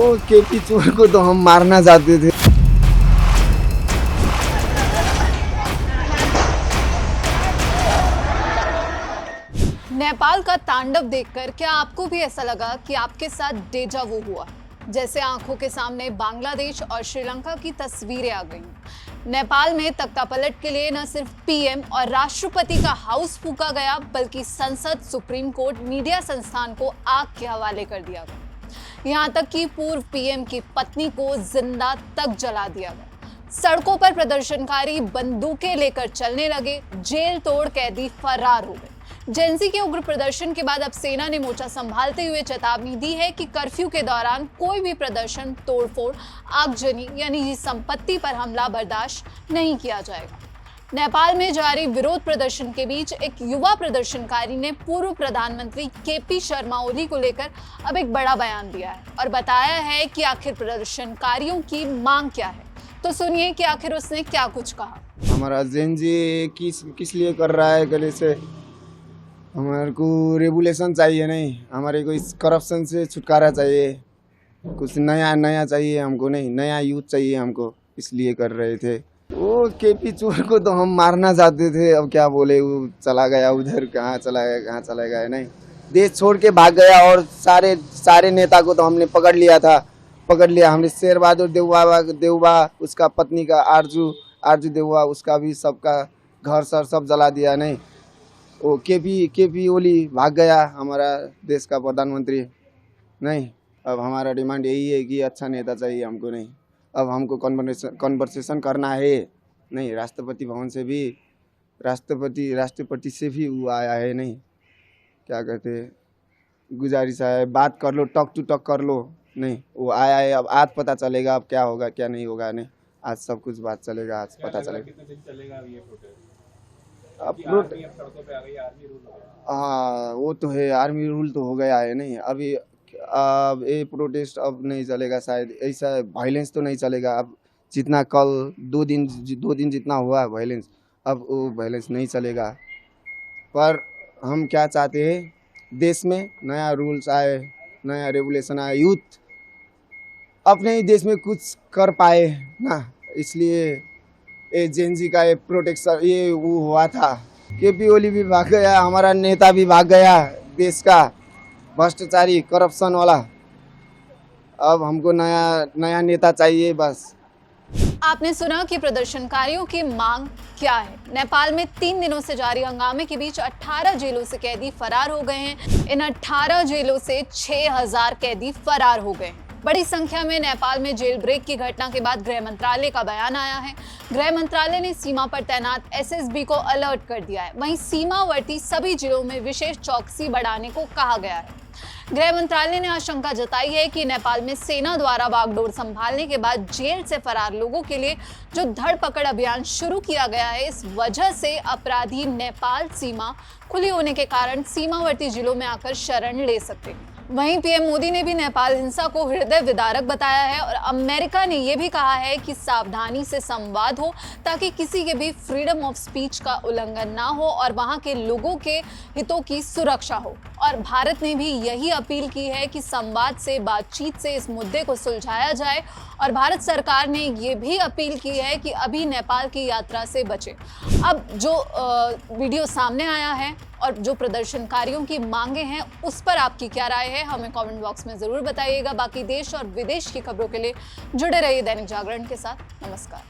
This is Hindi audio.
वो केपी चोर को तो हम मारना चाहते थे। नेपाल का तांडव देखकर क्या आपको भी ऐसा लगा कि आपके साथ डेजा वू हुआ, जैसे आंखों के सामने बांग्लादेश और श्रीलंका की तस्वीरें आ गईं। नेपाल में तख्तापलट के लिए न सिर्फ पीएम और राष्ट्रपति का हाउस फूका गया, बल्कि संसद, सुप्रीम कोर्ट, मीडिया संस्थान को आग के हवाले कर दिया गया। यहाँ तक कि पूर्व पीएम की पत्नी को जिंदा तक जला दिया गया। सड़कों पर प्रदर्शनकारी बंदूकें लेकर चलने लगे, जेल तोड़ कैदी फरार हो गए। जेएनजी के उग्र प्रदर्शन के बाद अब सेना ने मोर्चा संभालते हुए चेतावनी दी है कि कर्फ्यू के दौरान कोई भी प्रदर्शन, तोड़फोड़, आगजनी या निजी संपत्ति पर हमला बर्दाश्त नहीं किया जाएगा। नेपाल में जारी विरोध प्रदर्शन के बीच एक युवा प्रदर्शनकारी ने पूर्व प्रधानमंत्री केपी शर्मा ओली को लेकर अब एक बड़ा बयान दिया है और बताया है कि आखिर प्रदर्शनकारियों की मांग क्या है। तो सुनिए कि आखिर उसने क्या कुछ कहा। हमारा जेएनजी किस लिए कर रहा है गले से, हमारे को रेगुलेशन चाहिए, नहीं हमारे को इस करप्शन से छुटकारा चाहिए, कुछ नया चाहिए हमको, नहीं नया यूथ चाहिए हमको, इसलिए कर रहे थे। वो केपी चोर को तो हम मारना चाहते थे, अब क्या बोले, वो चला गया उधर, कहाँ चला गया नहीं, देश छोड़ के भाग गया। और सारे नेता को तो हमने पकड़ लिया हमने। शेर बहादुर देवबा, उसका पत्नी का आरजू देवबा, उसका भी सबका घर सर सब जला दिया। नहीं, वो केपी ओली भाग गया, हमारा देश का प्रधानमंत्री। नहीं, अब हमारा डिमांड यही है कि अच्छा नेता चाहिए हमको। नहीं, अब हमको कन्वर्सेशन करना है। नहीं, राष्ट्रपति भवन से भी, राष्ट्रपति से भी वो आया है। नहीं, क्या कहते, गुजारिश है, बात कर लो, टॉक टू टॉक कर लो। नहीं, वो आया है, अब आज पता चलेगा अब क्या होगा क्या नहीं होगा। नहीं, आज सब कुछ बात चलेगा, आज पता चलेगा। हाँ, वो तो है, आर्मी रूल तो हो गया है। नहीं, अभी अब ये प्रोटेस्ट अब नहीं चलेगा, शायद ऐसा वायलेंस तो नहीं चलेगा। अब जितना कल 2 दिन जितना हुआ वायलेंस, अब वो वायलेंस नहीं चलेगा। पर हम क्या चाहते हैं, देश में नया रूल्स आए, नया रेगुलेशन आए, यूथ अपने ही देश में कुछ कर पाए ना, इसलिए ये जेएनजी का ये प्रोटेक्शन ये वो हुआ था। केपी ओली भी भाग गया, हमारा नेता भी भाग गया, देश का भ्रष्टाचारी करप्शन वाला। अब हमको नया नेता चाहिए बस। आपने सुना कि प्रदर्शनकारियों की मांग क्या है। नेपाल में 3 दिनों से जारी हंगामे के बीच 18 जेलों से कैदी फरार हो गए हैं। इन 18 जेलों से 6000 कैदी फरार हो गए हैं। बड़ी संख्या में नेपाल में जेल ब्रेक की घटना के बाद गृह मंत्रालय का बयान आया है। गृह मंत्रालय ने सीमा पर तैनात एसएसबी को अलर्ट कर दिया है। वहीं सीमावर्ती सभी जिलों में विशेष चौकसी बढ़ाने को कहा गया है। गृह मंत्रालय ने आशंका जताई है कि नेपाल में सेना द्वारा बागडोर संभालने के बाद जेल से फरार लोगों के लिए जो धरपकड़ अभियान शुरू किया गया है, इस वजह से अपराधी नेपाल सीमा खुली होने के कारण सीमावर्ती जिलों में आकर शरण ले सकते हैं। वहीं पीएम मोदी ने भी नेपाल हिंसा को हृदय विदारक बताया है और अमेरिका ने यह भी कहा है कि सावधानी से संवाद हो, ताकि किसी के भी फ्रीडम ऑफ स्पीच का उल्लंघन ना हो और वहां के लोगों के हितों की सुरक्षा हो। और भारत ने भी यही अपील की है कि संवाद से, बातचीत से इस मुद्दे को सुलझाया जाए। और भारत सरकार ने ये भी अपील की है कि अभी नेपाल की यात्रा से बचे। अब जो वीडियो सामने आया है और जो प्रदर्शनकारियों की मांगे हैं, उस पर आपकी क्या राय है, हमें कमेंट बॉक्स में ज़रूर बताइएगा। बाकी देश और विदेश की खबरों के लिए जुड़े रहिए दैनिक जागरण के साथ। नमस्कार।